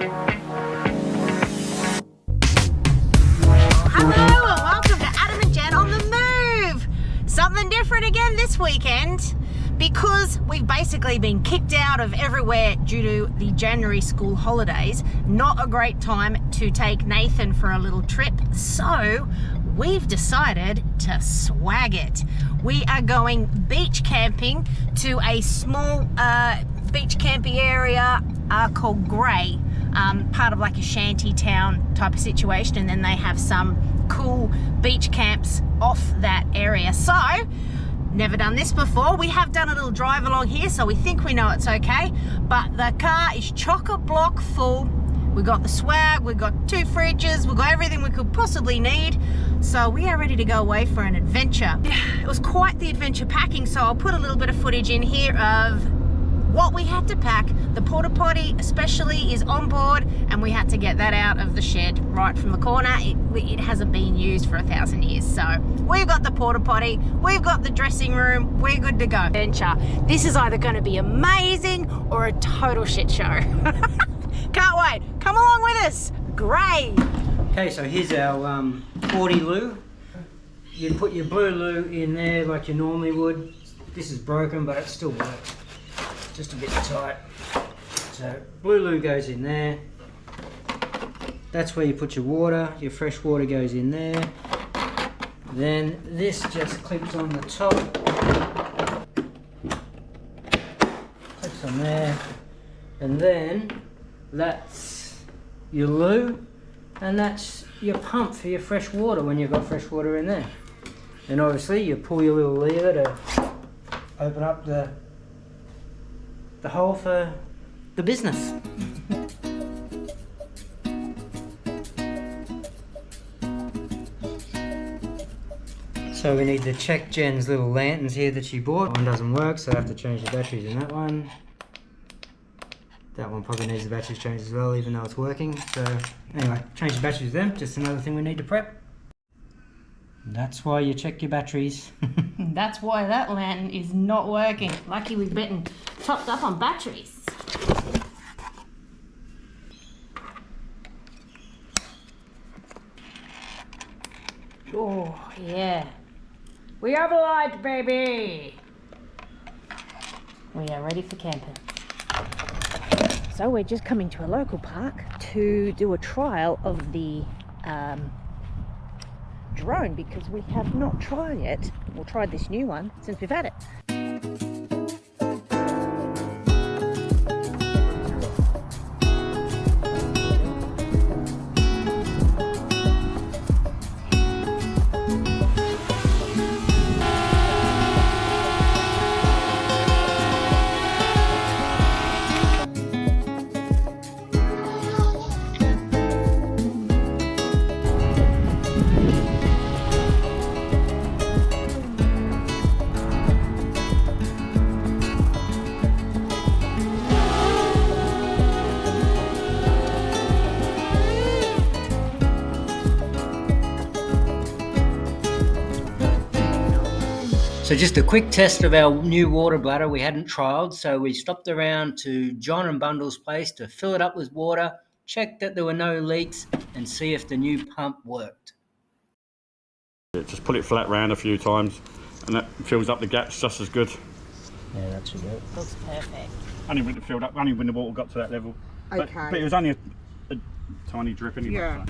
Hello and welcome to Adam and Jen on the Move. Something different again this weekend because we've basically been kicked out of everywhere due to the January school holidays. Not a great time to take Nathan for a little trip, so we've decided to swag it. We are going beach camping to a small beach camping area called Grey, part of like a shanty town type of situation, and then they have some cool beach camps off that area. So, never done this before. We have done a little drive along here, so we think we know it's okay, but the car is chock-a-block full. We've got the swag, we've got 2 fridges, we've got everything we could possibly need. So we are ready to go away for an adventure. It was quite the adventure packing, so I'll put a little bit of footage in here of what we had to pack. The porta potty especially is on board, and we had to get that out of the shed right from the corner. It hasn't been used for 1,000 years. So we've got the porta potty, we've got the dressing room, we're good to go. Adventure. This is either going to be amazing or a total shit show. Can't wait. Come along with us. Great. Okay, so here's our 40 loo. You put your blue loo in there like you normally would. This is broken, but it still works. Just a bit tight. So blue loo goes in there. That's where you put your water. Your fresh water goes in there. Then this just clips on the top. Clips on there. And then that's your loo. And that's your pump for your fresh water when you've got fresh water in there. And obviously you pull your little lever to open up the hole for the business. So we need to check Jen's little lanterns here that she bought. One doesn't work, so I have to change the batteries in that one. That one probably needs the batteries changed as well, even though it's working. So anyway, change the batteries then. Just another thing we need to prep. That's why you check your batteries. That's why that lantern is not working. Lucky we've been topped up on batteries. Oh, yeah. We have a light, baby. We are ready for camping. So we're just coming to a local park to do a trial of the drone, because we have not tried it. We'll try this new one since we've had it. So just a quick test of our new water bladder we hadn't trialled. So we stopped around to John and Bundle's place to fill it up with water, check that there were no leaks, and see if the new pump worked. Just pull it flat round a few times and that fills up the gaps just as good. Yeah, that should work. Looks perfect. Only when it filled up, only when the water got to that level. Okay. But it was only a tiny drip anyway. Yeah.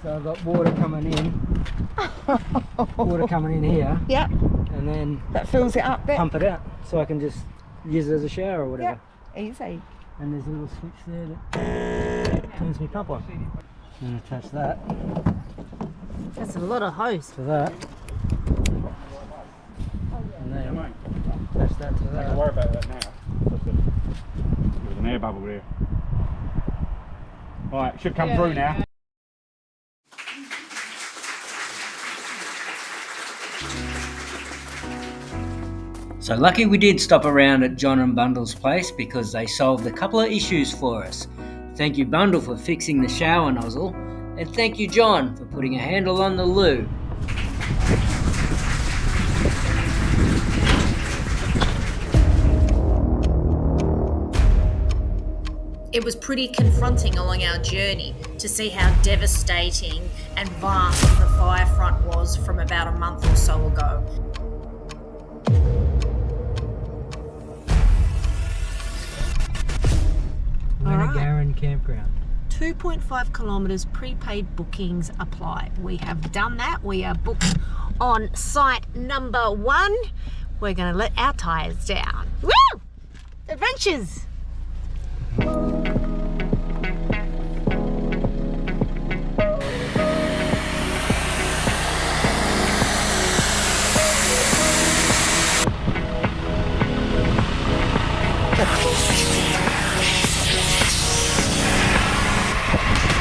So I've got water coming in. Water coming in here. Yep. And then That fills it up there. pump it out so I can just use it as a shower or whatever. Yep. Easy. And there's a little switch there that turns my pump on. And attach that That's a lot of hose. to that. And then attach that to Don't that. worry about that now. There's an air bubble there. Alright, should come through now. So lucky we did stop around at John and Bundle's place because they solved a couple of issues for us. Thank you Bundle for fixing the shower nozzle, and thank you John for putting a handle on the loo. It was pretty confronting along our journey to see how devastating and vast the fire front was from about a month or so ago. Caravan campground. 2.5 kilometres, prepaid bookings apply. We have done that. We are booked on site number 1. We're going to let our tyres down. Woo! Adventures!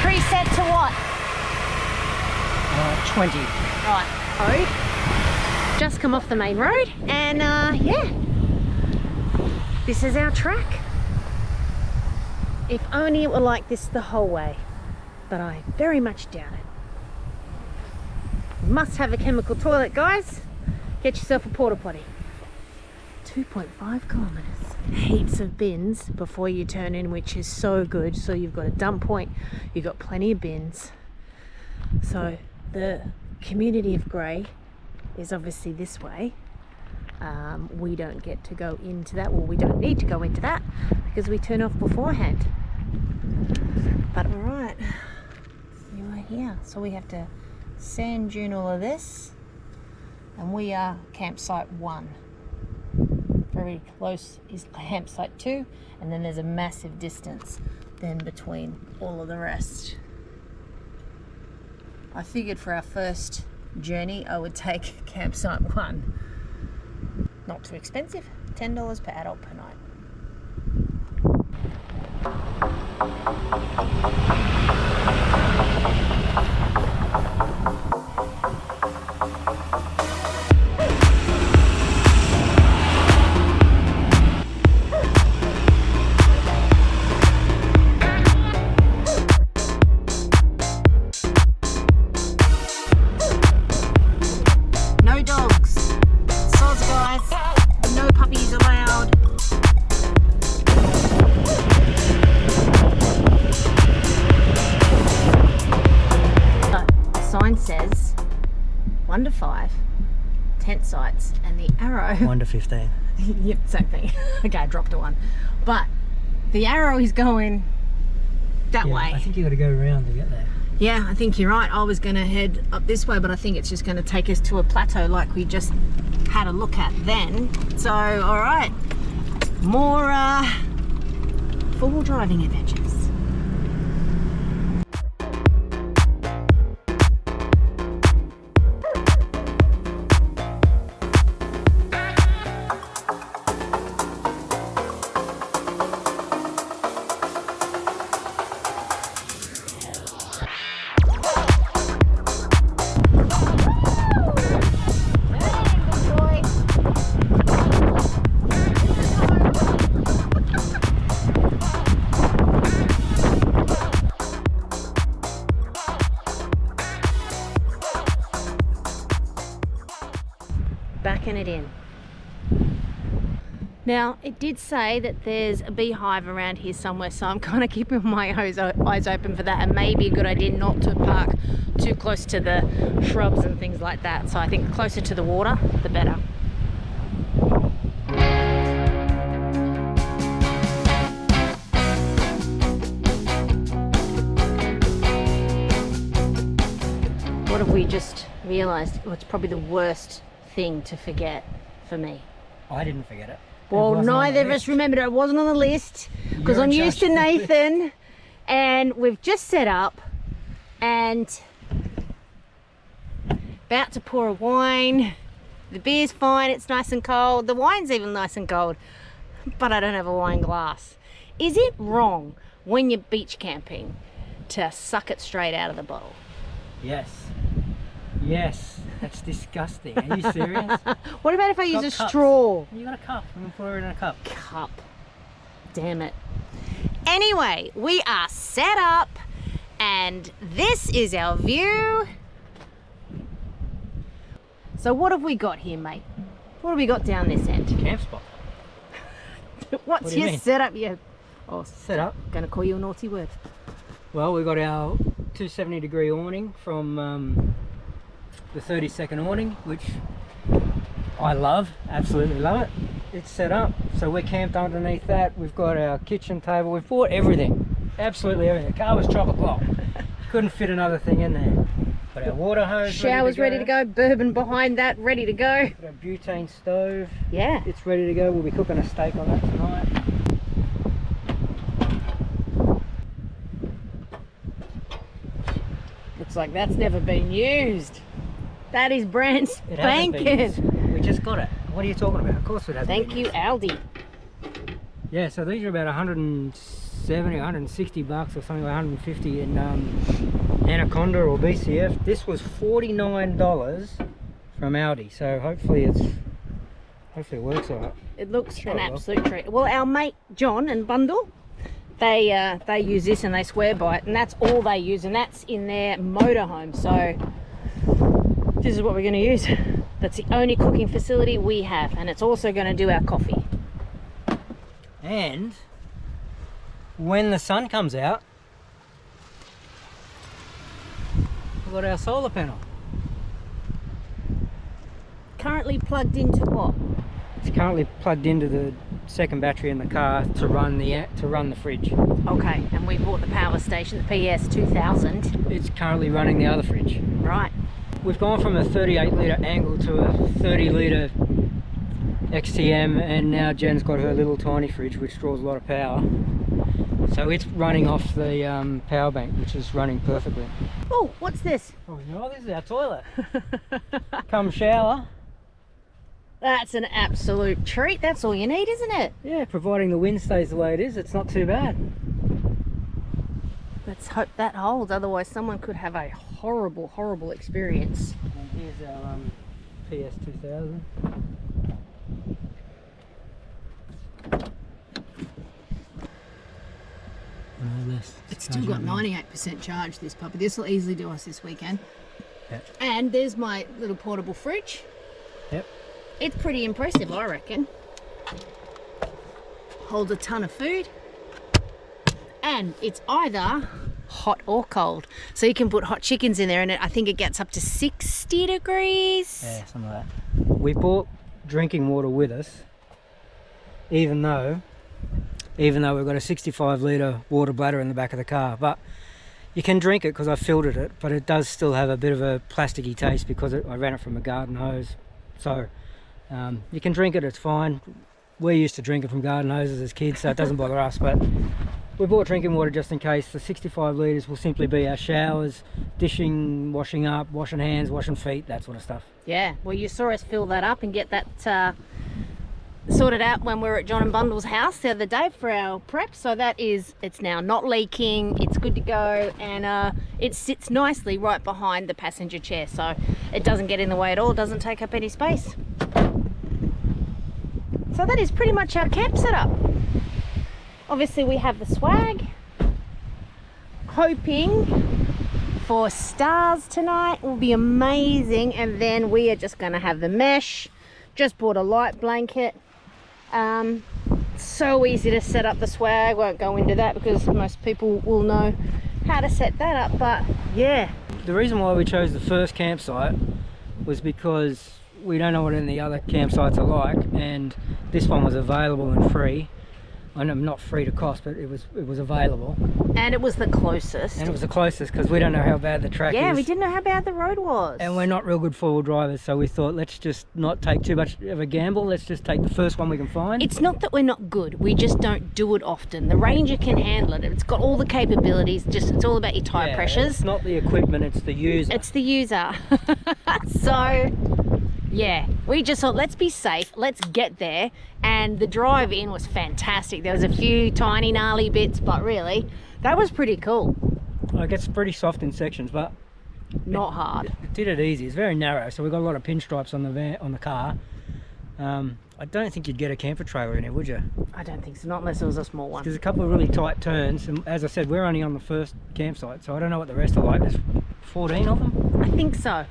Preset to what? 20. Right, road. Just come off the main road and yeah, this is our track. If only it were like this the whole way, but I very much doubt it. You must have a chemical toilet, guys. Get yourself a porta potty. 2.5 kilometres. Heaps of bins before you turn in, which is so good. So you've got a dump point, you've got plenty of bins. So the community of Grey is obviously this way. We don't get to go into that, well, we don't need to go into that because we turn off beforehand. But all right, you are here. So we have to sand dune all of this, and we are campsite 1. Very close is campsite 2, and then there's a massive distance then between all of the rest. I figured for our first journey I would take campsite 1. Not too expensive, $10 per adult per night. No dogs. Soz, guys. No puppies allowed. The sign says 1 to 5 tent sites, and the arrow 1 to 15. Yep, same thing. Okay, I dropped a 1. But the arrow is going that way. I think you got to go around to get there. Yeah, I think you're right. I was going to head up this way, but I think it's just going to take us to a plateau like we just had a look at then. So, all right, more four-wheel driving adventures. Backing it in. Now, it did say that there's a beehive around here somewhere, so I'm kind of keeping my eyes open for that. And maybe a good idea not to park too close to the shrubs and things like that. So I think closer to the water, the better. What have we just realised? Well, it's probably the worst thing to forget for me. I didn't forget it. Well, neither of us remembered it. It wasn't on the list because I'm used to Nathan, and we've just set up and about to pour a wine. The beer's fine, it's nice and cold. The wine's even nice and cold, but I don't have a wine glass. Is it wrong when you're beach camping to suck it straight out of the bottle? Yes. Yes. That's disgusting. Are you serious? What about if I use a straw? You got a cup. I'm going to pour it in a cup. Cup. Damn it. Anyway, we are set up and this is our view. So what have we got here, mate? What have we got down this end? Camp spot. What's What do you your mean? setup? Oh, set up. Gonna call you a naughty word. Well, we've got our 270-degree awning from the 30-second awning, which I love, absolutely love it. It's set up, so we're camped underneath that. We've got our kitchen table. We've bought everything, absolutely everything. The car was chock-a-block. Couldn't fit another thing in there. Got our water hose. Shower's ready to go. Bourbon behind that, ready to go. Got our butane stove. Yeah. It's ready to go. We'll be cooking a steak on that tonight. Looks like that's never been used. That is brand It hasn't been spanking. used. We just got it. What are you talking about? Of course it hasn't. Thank you, Aldi. Yeah, so these are about 170, 160 bucks or something like 150 in Anaconda or BCF. This was $49 from Aldi, so hopefully it works alright. It looks Sure an it will. absolute treat. Well, our mate John and Bundle, they use this and they swear by it, and that's all they use, and that's in their motorhome. So this is what we're going to use. That's the only cooking facility we have, and it's also going to do our coffee. And when the sun comes out, we've got our solar panel. Currently plugged into what? It's currently plugged into the second battery in the car to run the fridge. Okay, and we bought the power station, the PS2000. It's currently running the other fridge. Right. We've gone from a 38-litre angle to a 30-litre XTM, and now Jen's got her little tiny fridge which draws a lot of power. So it's running off the power bank, which is running perfectly. Oh, what's this? Oh no, this is our toilet. Come shower. That's an absolute treat. That's all you need, isn't it? Yeah, providing the wind stays the way it is, it's not too bad. Let's hope that holds, otherwise someone could have a horrible, horrible experience. And here's our PS2000. It's still got 98% charge, this puppy. This will easily do us this weekend. Yep. And there's my little portable fridge. Yep. It's pretty impressive, I reckon. Holds a ton of food. And it's either hot or cold. So you can put hot chickens in there, and I think it gets up to 60 degrees. Yeah, something like that. We brought drinking water with us, even though we've got a 65-litre water bladder in the back of the car. But you can drink it because I filtered it, but it does still have a bit of a plasticky taste because I ran it from a garden hose. So you can drink it, it's fine. We're used to drinking from garden hoses as kids, so it doesn't bother us. But we bought drinking water just in case. The 65 litres will simply be our showers, dishing, washing up, washing hands, washing feet, that sort of stuff. Yeah, well, you saw us fill that up and get that sorted out when we were at John and Bundle's house the other day for our prep. So it's now not leaking, it's good to go, and it sits nicely right behind the passenger chair, so it doesn't get in the way at all, doesn't take up any space. So that is pretty much our camp setup. Obviously we have the swag, hoping for stars tonight will be amazing, and then we are just going to have the mesh. Just bought a light blanket. So easy to set up the swag. Won't go into that because most people will know how to set that up, but yeah. The reason why we chose the first campsite was because we don't know what any other campsites are like, and this one was available and free. I know, not free to cost, but it was available. And it was the closest. And it was the closest because we don't know how bad the track is. Yeah, we didn't know how bad the road was. And we're not real good four-wheel drivers, so we thought let's just not take too much of a gamble. Let's just take the first one we can find. It's not that we're not good, we just don't do it often. The Ranger can handle it. It's got all the capabilities, just it's all about your tyre pressures. It's not the equipment, it's the user. It's the user. So yeah, we just thought let's be safe, let's get there. And the drive in was fantastic. There was a few tiny gnarly bits, but really that was pretty cool. It gets pretty soft in sections, but not hard. It did it easy. It's very narrow, so we've got a lot of pinstripes on the car. I don't think you'd get a camper trailer in here, would you? I don't think so, not unless it was a small one. There's a couple of really tight turns, and as I said, we're only on the first campsite, so I don't know what the rest are like. There's 14 of them? I think so.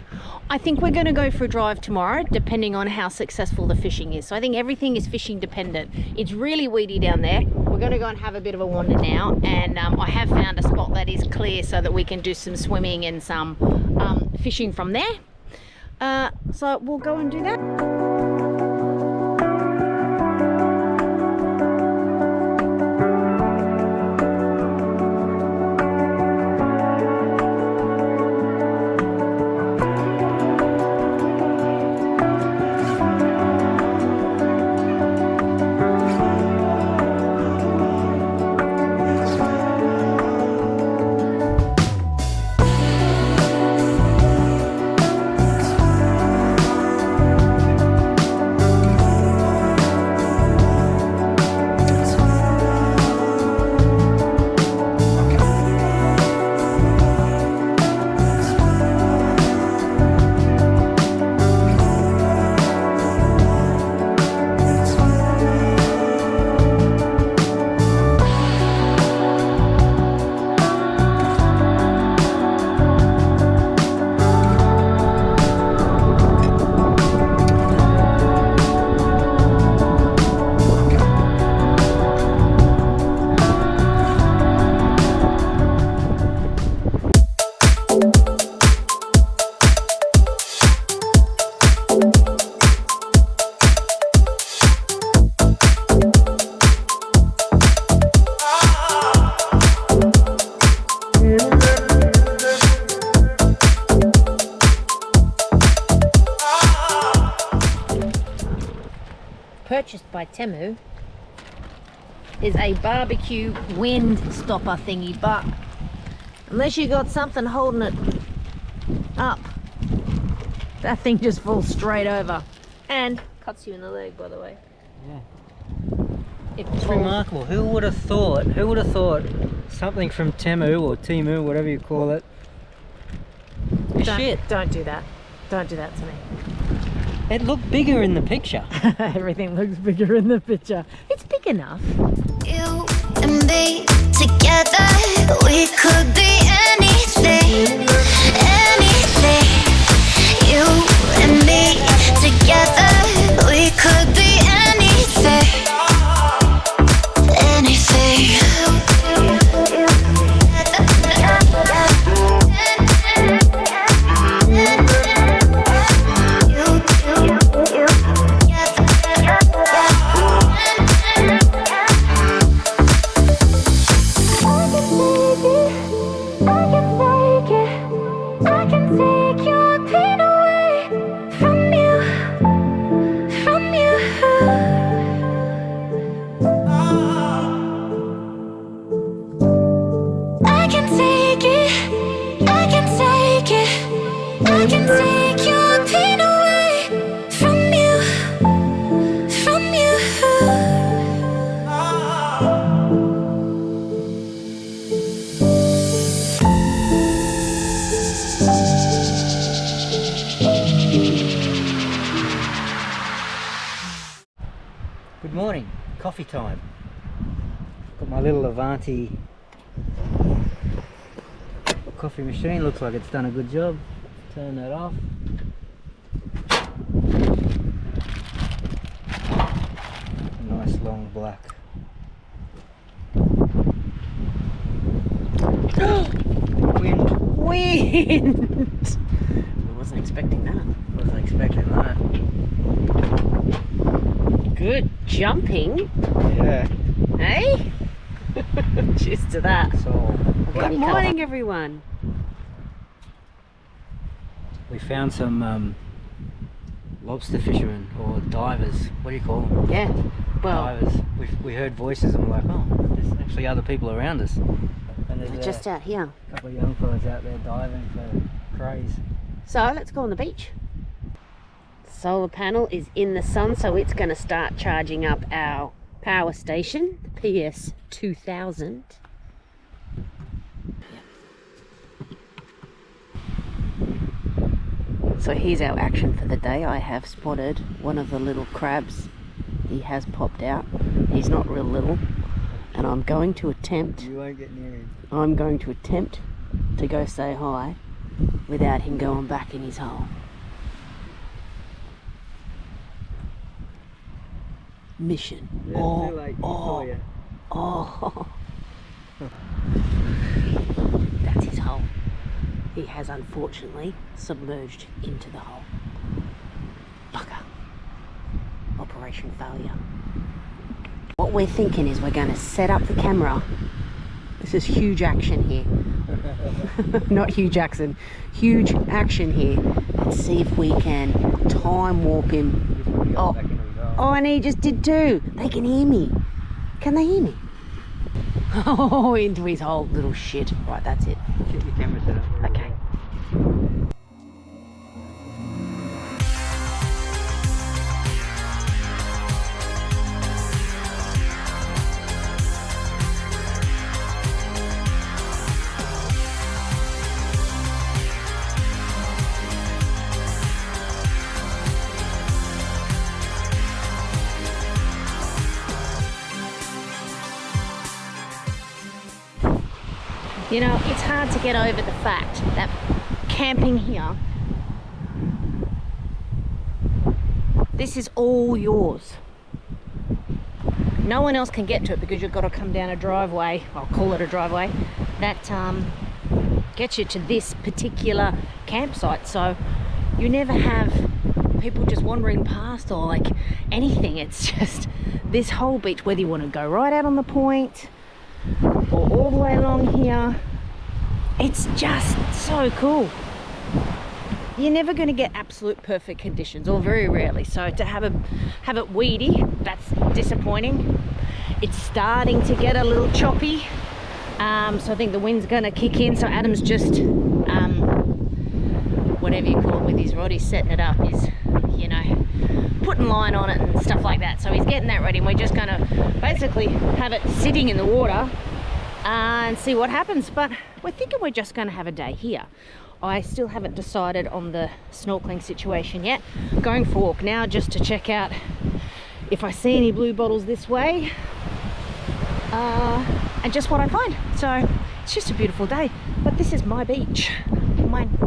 I think we're going to go for a drive tomorrow, depending on how successful the fishing is. So I think everything is fishing dependent. It's really weedy down there. We're going going to go and have a bit of a wander now, and I have found a spot that is clear so that we can do some swimming and some fishing from there. So we'll go and do that. Purchased by Temu is a barbecue wind stopper thingy, but unless you got something holding it up, that thing just falls straight over and cuts you in the leg, by the way. Yeah. It It's falls. remarkable. Who would have thought? Who would have thought something from Temu or Temu, whatever you call it, is shit? Don't do that. Don't do that to me. It looked bigger in the picture. Everything looks bigger in the picture. It's big enough. You and me together, we could be anything, anything. You and me together, we could be anything, anything. Good morning, coffee time. Got my little Avanti coffee machine, looks like it's done a good job. Turn that off. Nice long black. Wind! I wasn't expecting that. Wasn't expecting that. Good jumping, Yeah. hey? Cheers to that. So Good morning, everyone. we found some lobster fishermen or divers. What do you call them? Yeah, well, Divers. We heard voices and we're like, oh, there's actually other people around us. And there's we're just out here. a couple of young fellas out there diving for crays. So let's go on the beach. Solar panel is in the sun, so it's going to start charging up our power station, the PS 2000. So here's our action for the day. I have spotted one of the little crabs. He has popped out. He's not real little, and I'm going to attempt You won't get near him. to go say hi without him going back in his hole. Mission. Yeah, too late. He saw you. Oh, that's his hole. He has unfortunately submerged into the hole. Bugger. Operation failure. What we're thinking is we're going to set up the camera. This is huge action here. Not Hugh Jackson. Huge action here. And see if we can time warp him. Oh, and he just did too. They can hear me. Can they hear me? Oh, into his hole, little shit. Right, that's it. Get your camera set up. Okay. You know, it's hard to get over the fact that camping here, this is all yours. No one else can get to it because you've got to come down a driveway, I'll call it a driveway, that gets you to this particular campsite. So you never have people just wandering past or like anything. It's just this whole beach, whether you want to go right out on the point or all the way along here, it's just so cool. You're never going to get absolute perfect conditions, or very rarely. So to have it weedy, that's disappointing. It's starting to get a little choppy, so I think the wind's going to kick in. So Adam's just whatever you call it with his rod, he's setting it up, he's, you know, putting line on it and stuff like that. So he's getting that ready, and we're just going to basically have it sitting in the water and see what happens. But we're thinking we're just going to have a day here. I still haven't decided on the snorkeling situation yet. Going for a walk now just to check out if I see any blue bottles this way, and just what I find. So it's just a beautiful day, but this is my beach, mine.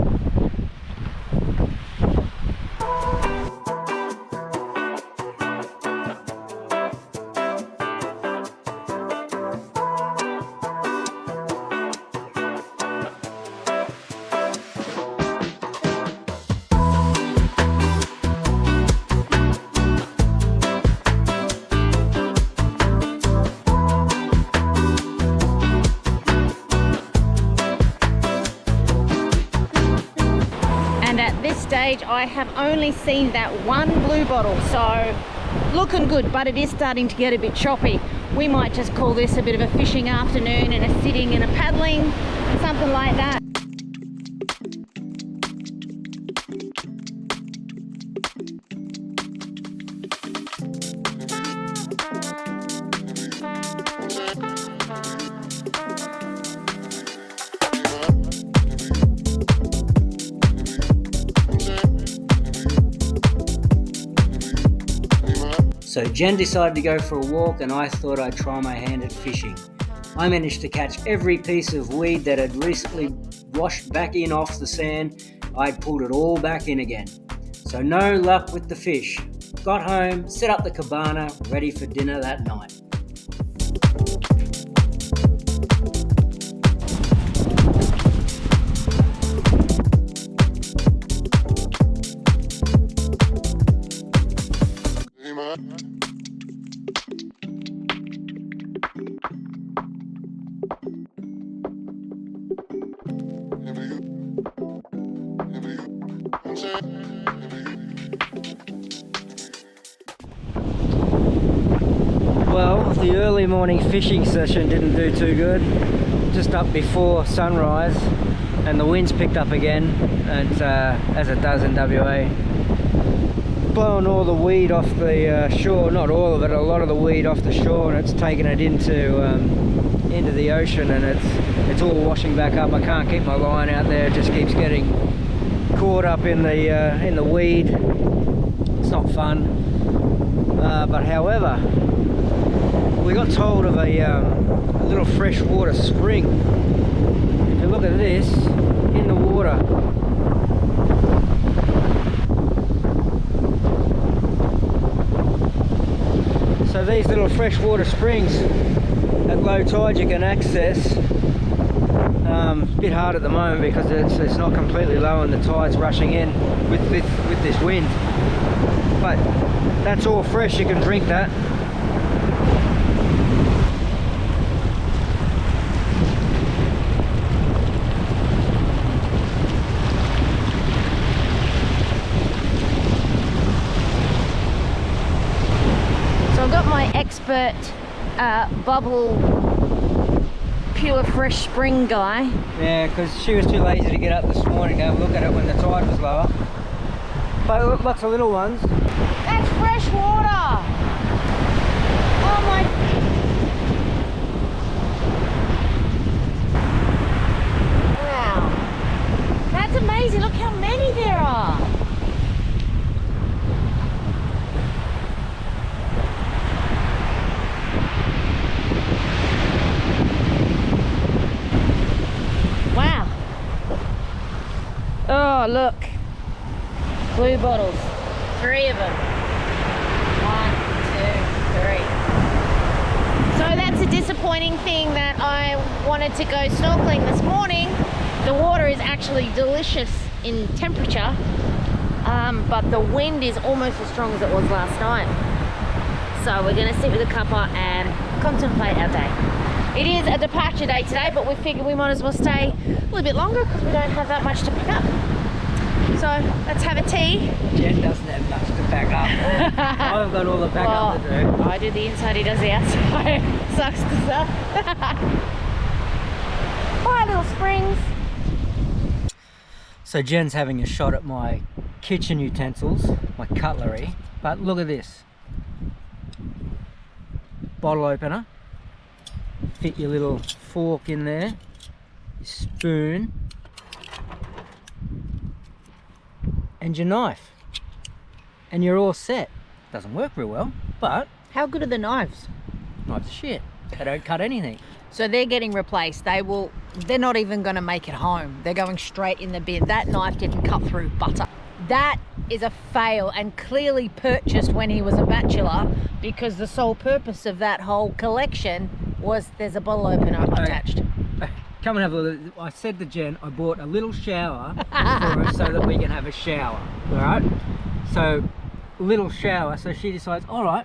Stage I have only seen that one blue bottle, so looking good, but it is starting to get a bit choppy. We might just call this a bit of a fishing afternoon and a sitting and a paddling, something like that. So Jen decided to go for a walk, and I thought I'd try my hand at fishing. I managed to catch every piece of weed that had recently washed back in off the sand. I'd pulled it all back in again. So no luck with the fish. Got home, set up the cabana, ready for dinner that night. Well, the early morning fishing session didn't do too good. Just up before sunrise, and the wind's picked up again, and as it does in WA, blowing all the weed off the shore. Not all of it, a lot of the weed off the shore, and it's taken it into the ocean, and it's all washing back up. I can't keep my line out there; it just keeps getting caught up in the weed. It's not fun. But however, we got told of a little freshwater spring. If you look at this, in the water. So these little freshwater springs low tide you can access. A bit hard at the moment because it's not completely low and the tide's rushing in with this wind. But that's all fresh, you can drink that. So I've got my expert bubble pure fresh spring guy. Yeah, because she was too lazy to get up this morning to have a look at it when the tide was lower. But look, lots of little ones. That's fresh water. Oh my. Wow. That's amazing. Look how many there are. Wow. Oh, look. Blue bottles. 3 of them. 1, 2, 3. So that's a disappointing thing that I wanted to go snorkeling this morning. The water is actually delicious in temperature, but the wind is almost as strong as it was last night. So we're going to sit with a cuppa and contemplate our day. It is a departure day today, but we figured we might as well stay a little bit longer because we don't have that much to pick up. So let's have a tea. Jen doesn't have much to pack up. I've got all the pack up to do. I do the inside, he does the outside. Sucks to suck. Bye, little springs. So Jen's having a shot at my kitchen utensils, my cutlery. But look at this. Bottle opener. Fit your little fork in there. Your spoon. And your knife, and you're all set. Doesn't work very well, but How good are the knives? knives are shit. They don't cut anything. So they're getting replaced. They're not even going to make it home. They're going straight in the bin. That knife didn't cut through butter. That is a fail, and clearly purchased when he was a bachelor, because the sole purpose of that whole collection was there's a bottle opener attached. Come and have a look. I said to Jen, I bought a little shower for her so that we can have a shower. All right. So, little shower. So she decides, all right,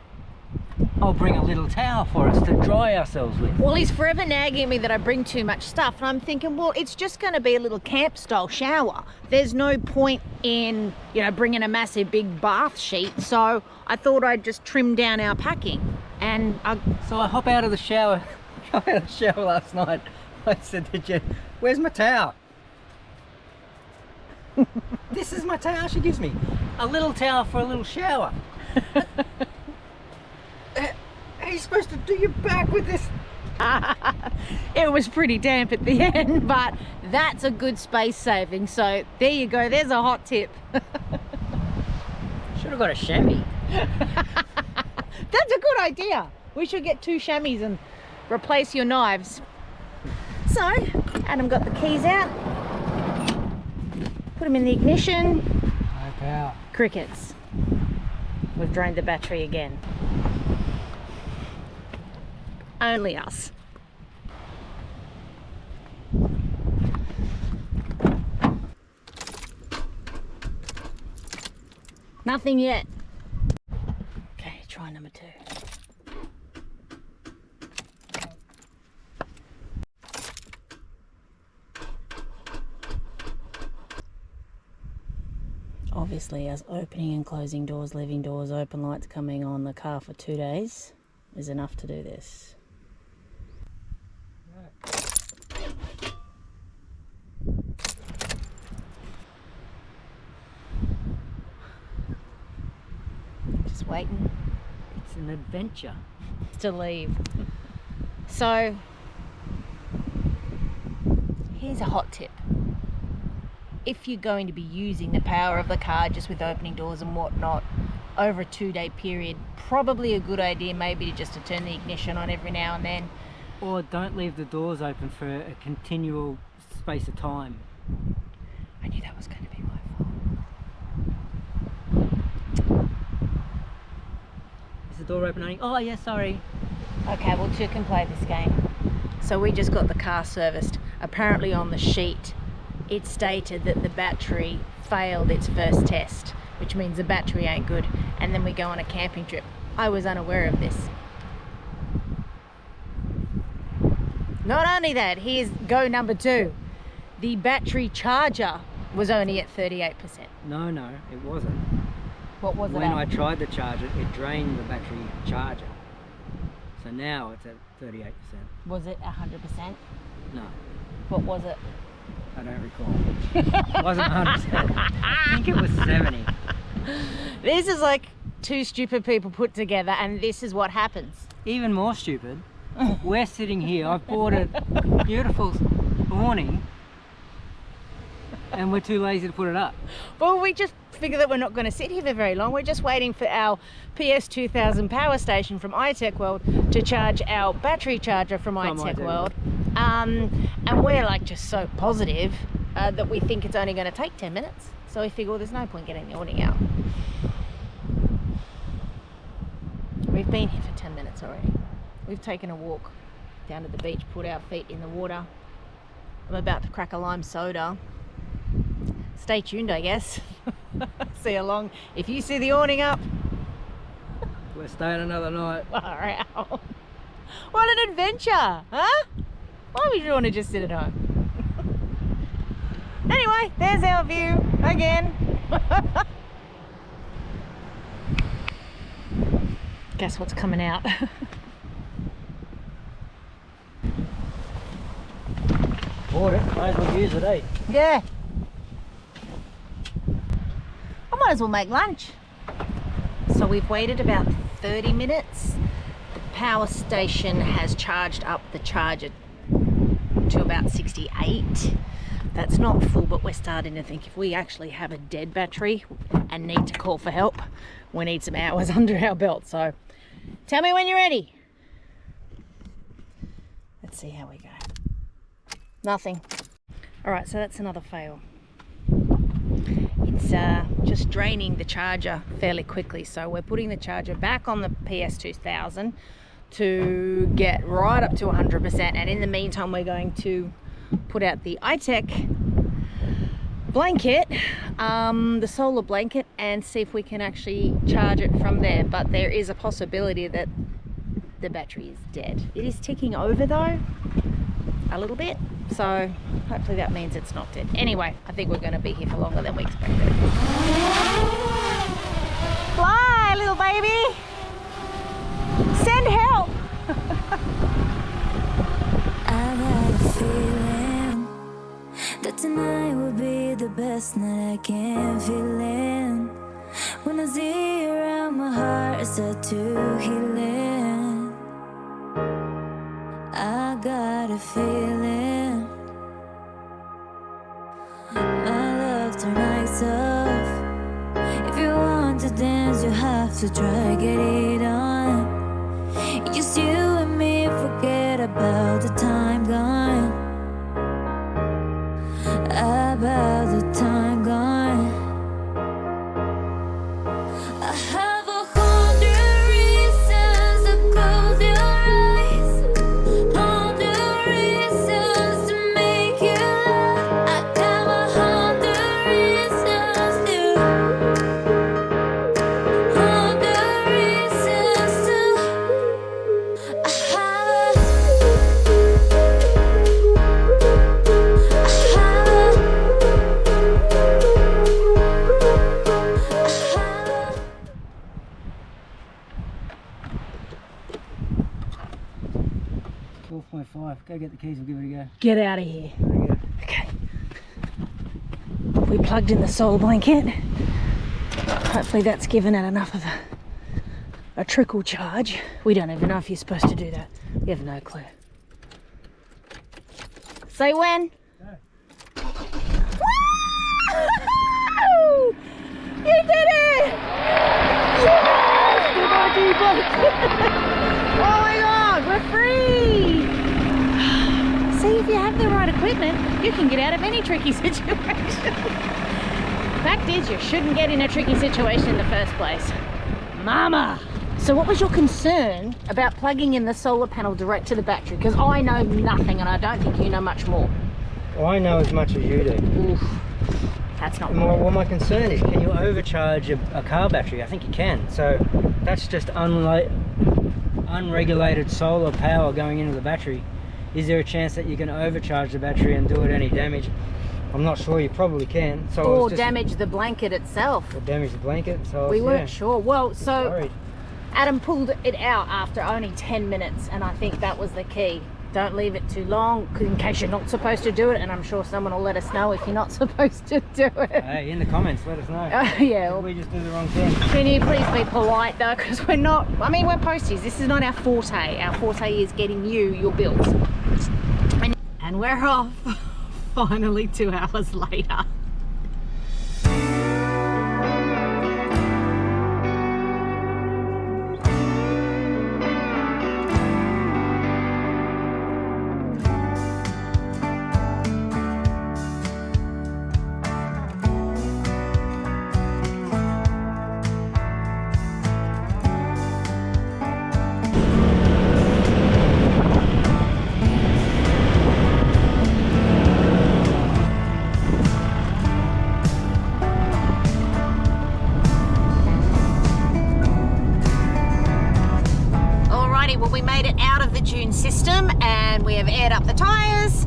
I'll bring a little towel for us to dry ourselves with. Well, he's forever nagging me that I bring too much stuff, and I'm thinking, well, it's just going to be a little camp-style shower. There's no point in, bringing a massive big bath sheet. So I thought I'd just trim down our packing. And So I hop out of the shower. Got out of the shower last night. I said to Jen, where's my towel? This is my towel she gives me. A little towel for a little shower. How are you supposed to do your back with this? it was pretty damp at the end, but that's a good space saving. So there you go. There's a hot tip. Should have got a chamois. That's a good idea. We should get 2 chamois and replace your knives. So, Adam got the keys out, put them in the ignition. No power. Crickets. We've drained the battery again. Only us. Nothing yet. Okay, try number 2. Obviously, as opening and closing doors, leaving doors, open lights coming on the car for 2 days is enough to do this. Just waiting. It's an adventure. To leave. So, here's a hot tip. If you're going to be using the power of the car just with opening doors and whatnot over a 2-day period, probably a good idea maybe to just to turn the ignition on every now and then. Or don't leave the doors open for a continual space of time. I knew that was going to be my fault. Is the door open only? Oh yeah, sorry. Okay, well, 2 can play this game. So we just got the car serviced. Apparently on the sheet it stated that the battery failed its first test, which means the battery ain't good, and then we go on a camping trip. I was unaware of this. Not only that, here's go number 2. The battery charger was only at 38%. No, it wasn't. What was it When at? I tried to charge it, it drained the battery charger. So now it's at 38%. Was it 100%? No, What was it? I don't recall. It wasn't 100%. I think it was 70. This is like 2 stupid people put together, and this is what happens. Even more stupid, we're sitting here, I've bought a beautiful awning, and we're too lazy to put it up. Well, we just figure that we're not going to sit here for very long. We're just waiting for our PS2000 power station from iTech World to charge our battery charger from iTech World. And we're like just so positive that we think it's only going to take 10 minutes. So we figure, well, there's no point getting the awning out. We've been here for 10 minutes already. We've taken a walk down to the beach, put our feet in the water. I'm about to crack a lime soda. Stay tuned, I guess. See you along. If you see the awning up, We're staying another night. far out. What an adventure, huh? Why would you want to just sit at home? Anyway, there's our view again. Guess what's coming out? Bought it, might as well use it, eh? Yeah. I might as well make lunch. So we've waited about 30 minutes. The power station has charged up the charger to about 68. That's not full, but we're starting to think if we actually have a dead battery and need to call for help, we need some hours under our belt. So tell me when you're ready. Let's see how we go. Nothing. All right, so that's another fail. It's just draining the charger fairly quickly. So we're putting the charger back on the PS2000 to get right up to 100%. And in the meantime, we're going to put out the iTech blanket, the solar blanket, and see if we can actually charge it from there. But there is a possibility that the battery is dead. It is ticking over though, a little bit. So hopefully that means it's not dead. Anyway, I think we're going to be here for longer than we expected. Fly, little baby! Send help! I got a feeling that tonight will be the best night I can feel in. When I see you around, my heart is set to healing. I got a feeling my love tonight's off. If you want to dance, you have to try get it on. Just you and me, forget about the time gone. About the time gone. I have 100 reasons to close your eyes, 100 reasons to make you laugh. I got 100 reasons to, 100 reasons to. I have Go get the keys, we'll give it a go. Get out of here. There you go. Okay. We plugged in the solar blanket. Hopefully that's given it enough of a trickle charge. We don't even know if you're supposed to do that. We have no clue. Say when. Go. Woo! You did it! Yes! Oh my god, we're free! See, if you have the right equipment, you can get out of any tricky situation. Fact is, you shouldn't get in a tricky situation in the first place. Mama! So what was your concern about plugging in the solar panel direct to the battery? Because I know nothing and I don't think you know much more. Well, I know as much as you do. Oof, that's not Well, my concern is, can you overcharge a car battery? I think you can. So that's just unregulated solar power going into the battery. Is there a chance that you can overcharge the battery and do it any damage? I'm not sure. You probably can. So or damage the blanket itself. Or damage the blanket. So we weren't sure. Well, so worried. Adam pulled it out after only 10 minutes, and I think that was the key. Don't leave it too long in case you're not supposed to do it, and I'm sure someone will let us know if you're not supposed to do it. Hey, in the comments, let us know. Yeah. Did we just do the wrong thing? Can you please be polite though, because we're not, I mean, we're posties. This is not our forte. Our forte is getting you your bills. And we're off, finally 2 hours later. Well, we made it out of the dune system and we have aired up the tyres.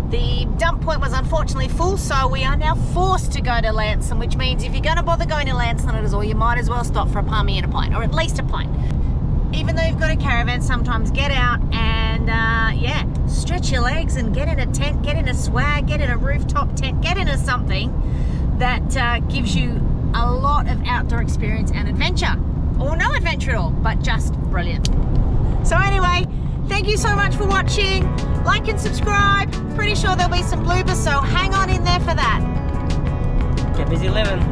The dump point was unfortunately full, so we are now forced to go to Lanson, which means if you're going to bother going to Lanson at all, you might as well stop for a palmy and a pint, or at least a pint. Even though you've got a caravan, sometimes get out and yeah, stretch your legs and get in a tent, get in a swag, get in a rooftop tent, get into something that gives you a lot of outdoor experience and adventure. Or no adventure at all, but just brilliant. So anyway, thank you so much for watching. Like and subscribe. Pretty sure there'll be some bloopers, so hang on in there for that. Get busy living.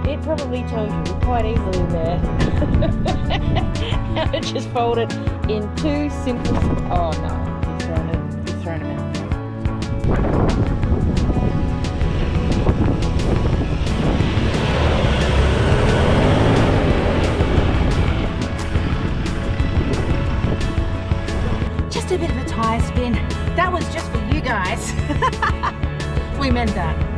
It probably tells you quite easily there how to just fold it in two simple. Oh no, you've thrown it out. Just a bit of a tyre spin. That was just for you guys. We meant that.